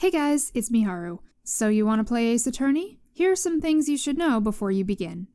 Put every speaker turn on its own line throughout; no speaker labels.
Hey guys, it's Miharu. So you want to play Ace Attorney? Here are some things you should know before you begin.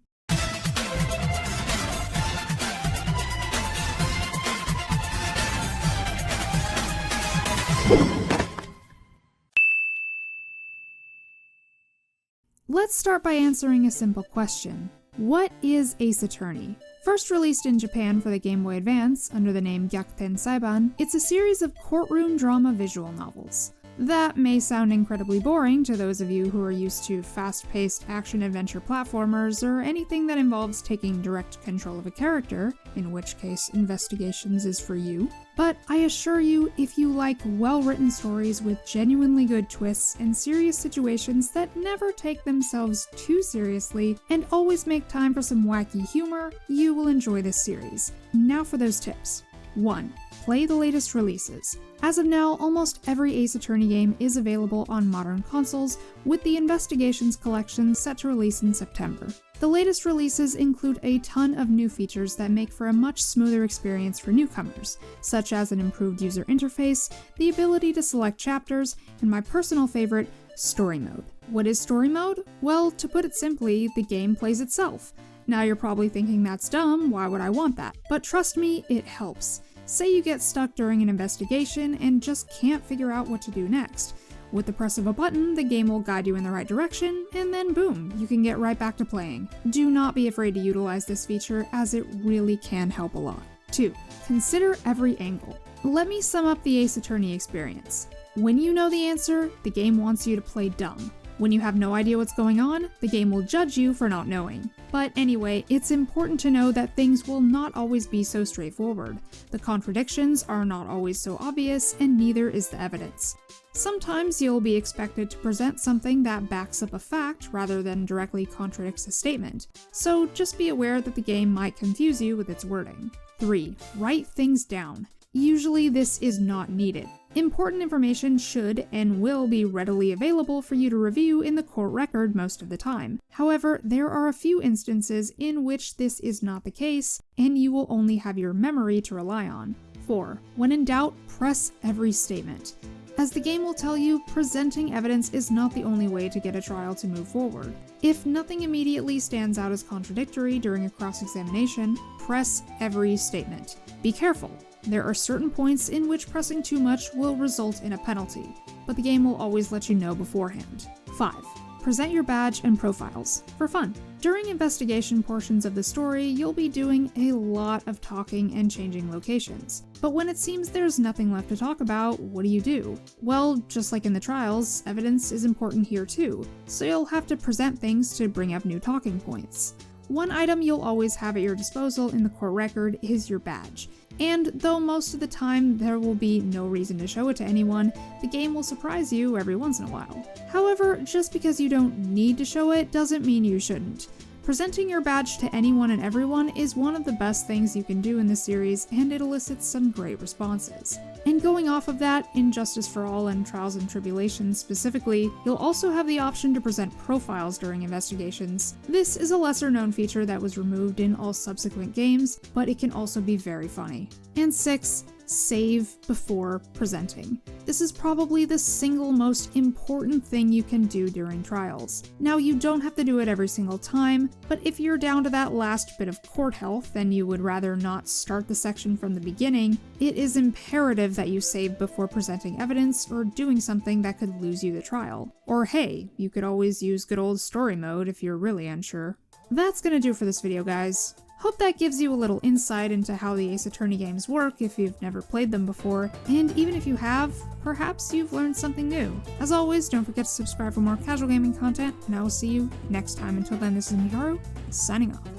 Let's start by answering a simple question. What is Ace Attorney? First released in Japan for the Game Boy Advance under the name Gyakuten Saiban, it's a series of courtroom drama visual novels. That may sound incredibly boring to those of you who are used to fast-paced action-adventure platformers or anything that involves taking direct control of a character, in which case Investigations is for you. But I assure you, if you like well-written stories with genuinely good twists and serious situations that never take themselves too seriously and always make time for some wacky humor, you will enjoy this series. Now for those tips. 1. Play the latest releases. As of now, almost every Ace Attorney game is available on modern consoles, with the Investigations collection set to release in September. The latest releases include a ton of new features that make for a much smoother experience for newcomers, such as an improved user interface, the ability to select chapters, and my personal favorite, Story Mode. What is Story Mode? Well, to put it simply, the game plays itself. Now you're probably thinking that's dumb, why would I want that? But trust me, it helps. Say you get stuck during an investigation and just can't figure out what to do next. With the press of a button, the game will guide you in the right direction, and then boom, you can get right back to playing. Do not be afraid to utilize this feature, as it really can help a lot. 2. Consider every angle. Let me sum up the Ace Attorney experience. When you know the answer, the game wants you to play dumb. When you have no idea what's going on, the game will judge you for not knowing. But anyway, it's important to know that things will not always be so straightforward. The contradictions are not always so obvious, and neither is the evidence. Sometimes you'll be expected to present something that backs up a fact rather than directly contradicts a statement. So just be aware that the game might confuse you with its wording. 3. Write things down. Usually this is not needed. Important information should and will be readily available for you to review in the court record most of the time. However, there are a few instances in which this is not the case, and you will only have your memory to rely on. 4. When in doubt, press every statement. As the game will tell you, presenting evidence is not the only way to get a trial to move forward. If nothing immediately stands out as contradictory during a cross-examination, press every statement. Be careful. There are certain points in which pressing too much will result in a penalty, but the game will always let you know beforehand. 5. Present your badge and profiles, for fun. During investigation portions of the story, you'll be doing a lot of talking and changing locations. But when it seems there's nothing left to talk about, what do? Well, just like in the trials, evidence is important here too, so you'll have to present things to bring up new talking points. One item you'll always have at your disposal in the court record is your badge. And though most of the time there will be no reason to show it to anyone, the game will surprise you every once in a while. However, just because you don't need to show it doesn't mean you shouldn't. Presenting your badge to anyone and everyone is one of the best things you can do in this series, and it elicits some great responses. And going off of that, in Justice for All and Trials and Tribulations specifically, you'll also have the option to present profiles during investigations. This is a lesser-known feature that was removed in all subsequent games, but it can also be very funny. And 6. Save before presenting. This is probably the single most important thing you can do during trials. Now, you don't have to do it every single time, but if you're down to that last bit of court health and you would rather not start the section from the beginning, it is imperative that you save before presenting evidence or doing something that could lose you the trial. Or hey, you could always use good old story mode if you're really unsure. That's gonna do for this video, guys. Hope that gives you a little insight into how the Ace Attorney games work if you've never played them before, and even if you have, perhaps you've learned something new. As always, don't forget to subscribe for more casual gaming content, and I will see you next time. Until then, this is Miharu, signing off.